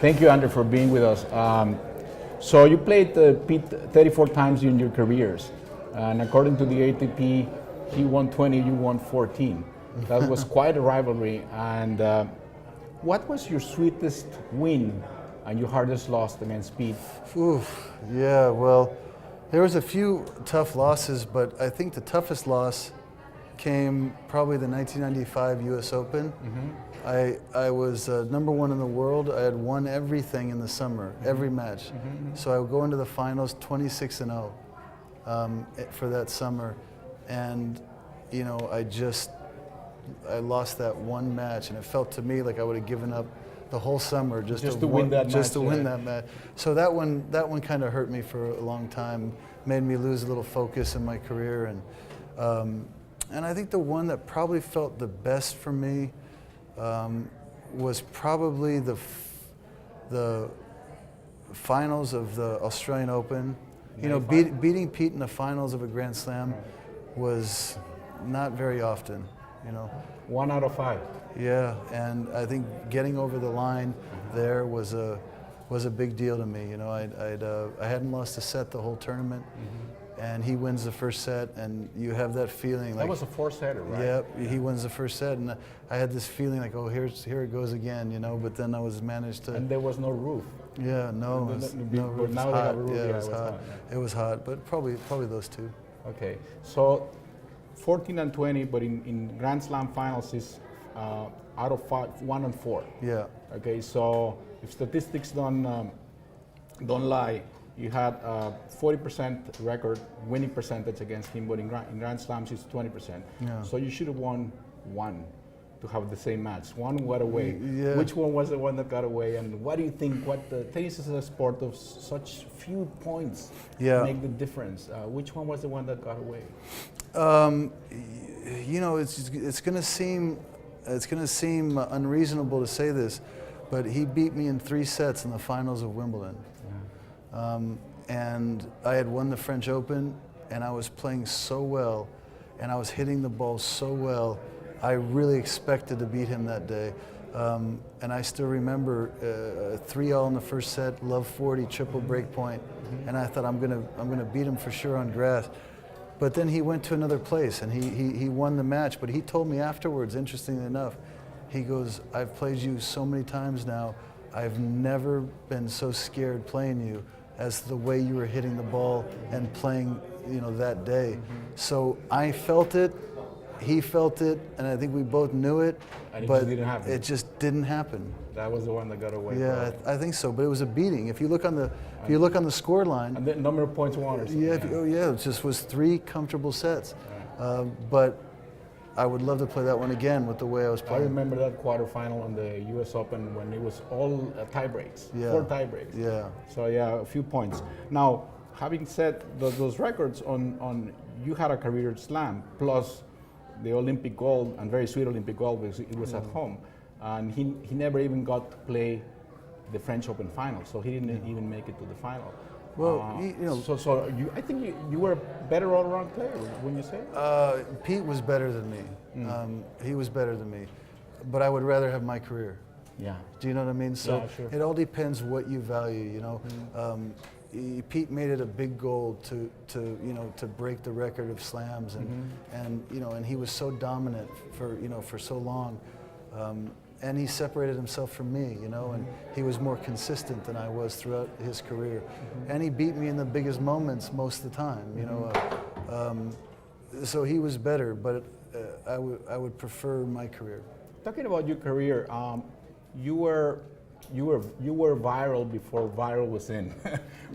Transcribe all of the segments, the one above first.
Thank you, Andrew, for being with us. So you played Pete 34 times in your careers, and according to the ATP, he won 20, you won 14. That was quite a rivalry. And what was your sweetest win and your hardest loss against Pete? Oof, yeah, well, there was a few tough losses, but I think the toughest loss came probably the 1995 U.S. Open. I was number one in the world. I had won everything in the summer, every match. So I would go into the finals 26-0 for that summer, and you know, I lost that one match, and it felt to me like I would have given up the whole summer just to win that match. So that one kind of hurt me for a long time, made me lose a little focus in my career, and I think the one that probably felt the best for me was probably the finals of the Australian Open. You know, beating Pete in the finals of a Grand Slam was not very often. You know, 1 out of 5. Yeah, and I think getting over the line there was a big deal to me. You know, I hadn't lost a set the whole tournament, and he wins the first set, and you have that feeling like that was a 4-setter, right? Yeah, he wins the first set, and I had this feeling like, oh, here it goes again, you know. But then I was managed to. And there was no roof. Yeah, no roof. It was hot. Yeah, it was hot. It was hot, but probably those two. Okay, so 14 and 20, but in Grand Slam finals is out of 5, 1 and 4. Yeah. Okay, so if statistics don't lie, you had 40% record winning percentage against him, but in Grand Slams it's 20%. Yeah. So you should have won 1 to have the same match. 1 got away. Yeah. Which one was the one that got away? And what do you think? What the tennis is a sport of such few points make the difference. Which one was the one that got away? You know, it's going to seem unreasonable to say this, but he beat me in 3 sets in the finals of Wimbledon. Yeah. And I had won the French Open, and I was playing so well, and I was hitting the ball so well. I really expected to beat him that day. And I still remember 3-all in the first set, love 40, triple break point, and I thought I'm gonna beat him for sure on grass. But then he went to another place, and he won the match. But he told me afterwards, interestingly enough, he goes, I've played you so many times now, I've never been so scared playing you as the way you were hitting the ball and playing, you know, that day. So I felt it, he felt it, and I think we both knew it, but it just didn't happen. That was the one that got away. Yeah, I think so. But it was a beating. If you look on the score line, and the number of points won or something. Yeah, it just was 3 comfortable sets. But I would love to play that one again with the way I was playing. I remember that quarterfinal on the U.S. Open when it was all tie breaks, 4 tie breaks. Yeah. So yeah, a few points. Now, having said those records, on you had a career slam plus the Olympic gold, and very sweet Olympic gold because it was at home, and he never even got to play the French Open final, so he didn't even make it to the final. Well, you know, I think you were a better all-around player, wouldn't you say? Pete was better than me. He was better than me, but I would rather have my career. Yeah. Do you know what I mean? So yeah, sure. It all depends what you value. You know, Pete made it a big goal to break the record of slams, and you know, and he was so dominant for so long. And he separated himself from me, you know, and he was more consistent than I was throughout his career. And he beat me in the biggest moments most of the time, you know. So he was better, but I would prefer my career. Talking about your career, you were viral before viral was in,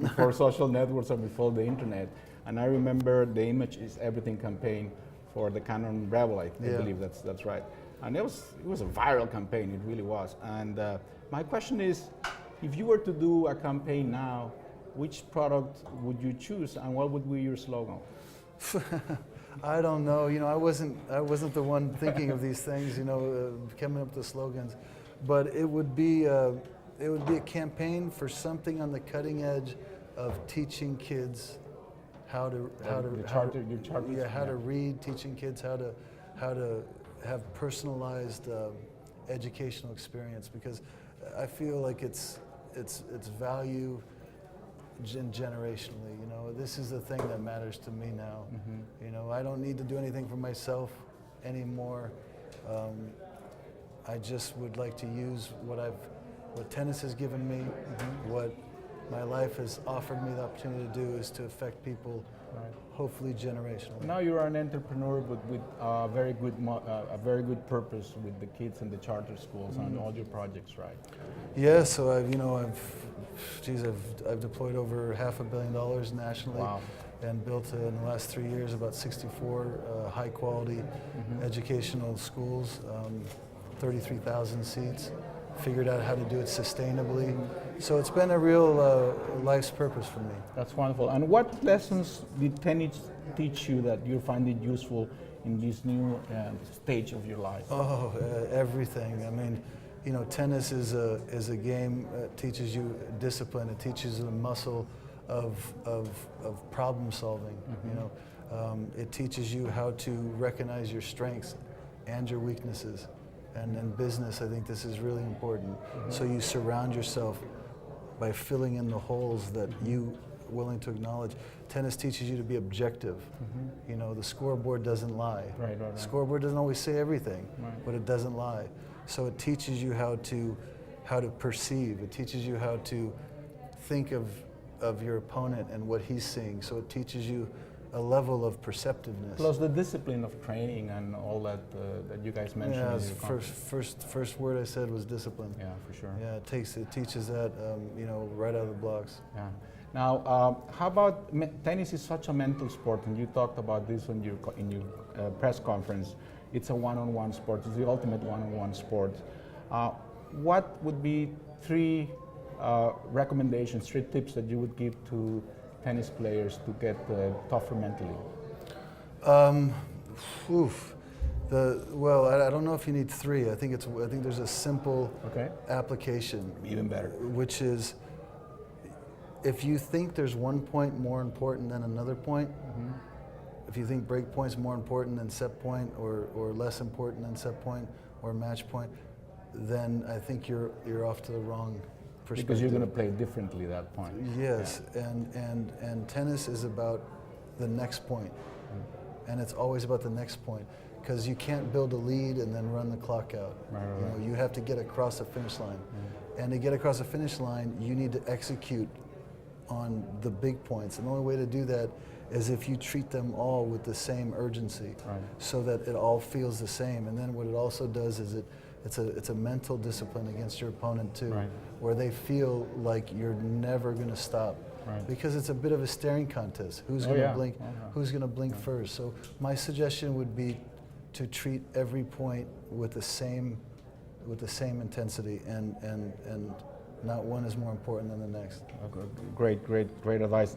before social networks and before the internet. And I remember the Image is Everything campaign for the Canon Rebel. I believe that's right. And it was a viral campaign, it really was. And my question is, if you were to do a campaign now, which product would you choose, and what would be your slogan? I don't know. You know, I wasn't the one thinking of these things. You know, coming up with the slogans, but it would be a campaign for something on the cutting edge of teaching kids how to read, teaching kids how to have personalized educational experience, because I feel like it's its value generationally. You know, this is the thing that matters to me now. You know, I don't need to do anything for myself anymore. I just would like to use what tennis has given me, what my life has offered me the opportunity to do, is to affect people, hopefully generationally. Now you're an entrepreneur, but with a very good purpose with the kids and the charter schools and all your projects, right? Yeah, so I've deployed over $500 million nationally. Wow. And built in the last 3 years about 64 high quality educational schools, 33,000 seats. Figured out how to do it sustainably. So it's been a real life's purpose for me. That's wonderful. And what lessons did tennis teach you that you find it useful in this new stage of your life? Oh, everything. I mean, you know, tennis is a game that teaches you discipline. It teaches you the muscle of problem solving. You know, it teaches you how to recognize your strengths and your weaknesses. And in business, I think this is really important. So you surround yourself by filling in the holes that you willing to acknowledge. Tennis teaches you to be objective. You know, the scoreboard doesn't lie. Right. The scoreboard doesn't always say everything, but it doesn't lie. So it teaches you how to perceive. It teaches you how to think of your opponent and what he's seeing. So it teaches you a level of perceptiveness. Plus the discipline of training and all that that you guys mentioned. Yeah, first word I said was discipline. Yeah, for sure. Yeah, it teaches that, you know, right out of the blocks. Yeah. Now, how about tennis is such a mental sport, and you talked about this in your press conference. It's a one-on-one sport. It's the ultimate one-on-one sport. What would be three recommendations, three tips that you would give to tennis players to get tougher mentally? Well, I don't know if you need three. I think there's a simple application. Even better. Which is, if you think there's one point more important than another point, if you think break point's more important than set point, or less important than set point or match point, then I think you're off to the wrong perspective. Because you're going to play differently at that point. Yes, and tennis is about the next point, and it's always about the next point, because you can't build a lead and then run the clock out. You know, you have to get across the finish line, and to get across the finish line, you need to execute on the big points, and the only way to do that is if you treat them all with the same urgency, so that it all feels the same. And then what it also does is it's a mental discipline against your opponent too, where they feel like you're never going to stop, because it's a bit of a staring contest. Who's going to blink? Who's going to blink first? So my suggestion would be to treat every point with the same intensity, and not one is more important than the next. Great advice.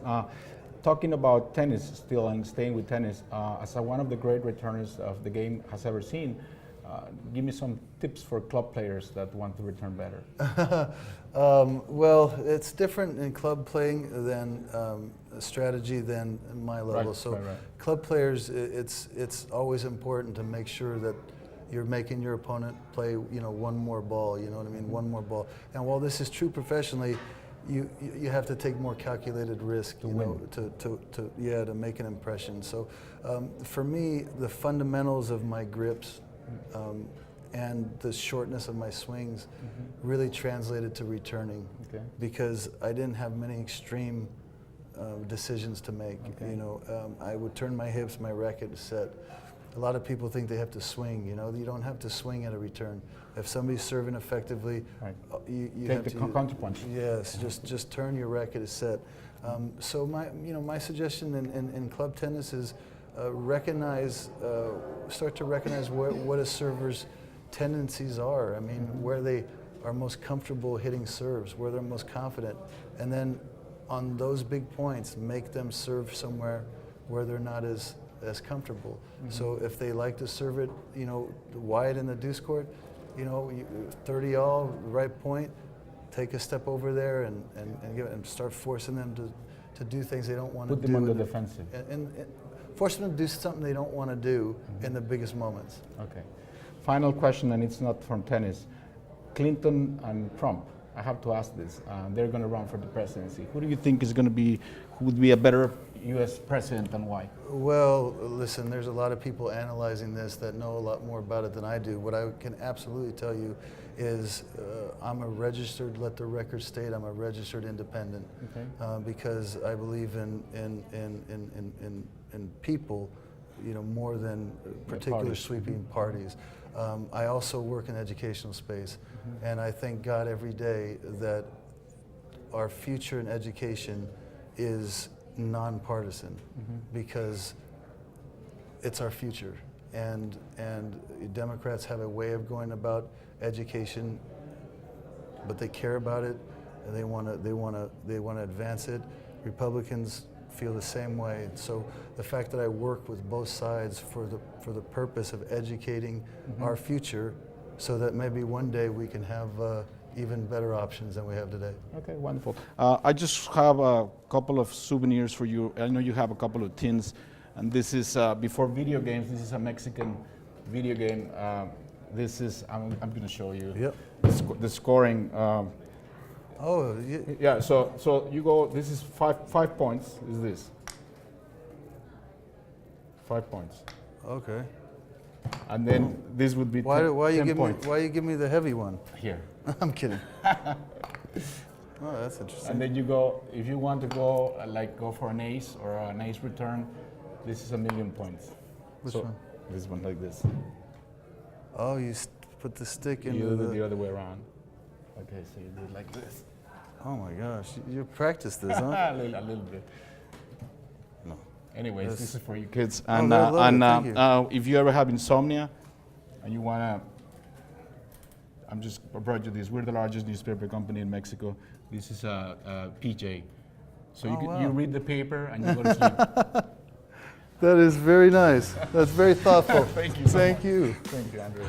Talking about tennis still and staying with tennis, as one of the great returners of the game has ever seen, give me some tips for club players that want to return better. Well, it's different in club playing than strategy than my level. Club players, it's always important to make sure that you're making your opponent play, you know, one more ball. You know what I mean? One more ball. And while this is true professionally, you have to take more calculated risk, to make an impression. So for me, the fundamentals of my grips and the shortness of my swings really translated to returning, because I didn't have many extreme decisions to make. You know, I would turn my hips, my racket is set. A lot of people think they have to swing. You know, you don't have to swing at a return. If somebody's serving effectively, you take have the counterpunch. Yes, just turn your racket is set. So my suggestion in club tennis is start to recognize what a server's tendencies are. I mean, where they are most comfortable hitting serves, where they're most confident, and then on those big points, make them serve somewhere where they're not as comfortable. So if they like to serve it, you know, wide in the deuce court, you know, 30 all, right point, take a step over there and start forcing them to do things they don't want to do. Put them on the defensive. And force them to do something they don't want to do in the biggest moments. Okay. Final question, and it's not from tennis. Clinton and Trump. I have to ask this. They're going to run for the presidency. Who do you think is going to be, who would be a better U.S. president and why? Well, listen, there's a lot of people analyzing this that know a lot more about it than I do. What I can absolutely tell you is I'm a registered, let the record state, I'm a registered independent. Okay. Because I believe in people, you know, more than particular parties. sweeping parties. I also work in educational space, and I thank God every day that our future in education is nonpartisan, because it's our future, and Democrats have a way of going about education, but they care about it, and they want to advance it. Republicans feel the same way. So the fact that I work with both sides for the purpose of educating our future, so that maybe one day we can have even better options than we have today. Okay, wonderful. I just have a couple of souvenirs for you. I know you have a couple of tins, and this is before video games. This is a Mexican video game. This is I'm going to show you. Yep. The scoring. Oh, Yeah. So you go. This is 5 points. Is this 5 points? okay. And then this would be Why 10 you points. why you give me the heavy one? Here. I'm kidding. Oh, that's interesting. And then you go, if you want to go, go for an ace or an ace return, this is 1,000,000 points. Which So, one? This one like this. Oh, you put the stick You into do it the the. other way around. Okay, so you do it like this. Oh my gosh, you practiced this, huh? a little bit. No. Anyways, Yes. this is for you kids. Oh, And, they love it. Thank you. If you ever have insomnia and you want to, I brought you this. We're the largest newspaper company in Mexico. This is a PJ. So Oh, wow. you read the paper and you go to sleep. That is very nice. That's very thoughtful. Thank you so Thank much. you. Thank you, Andrew.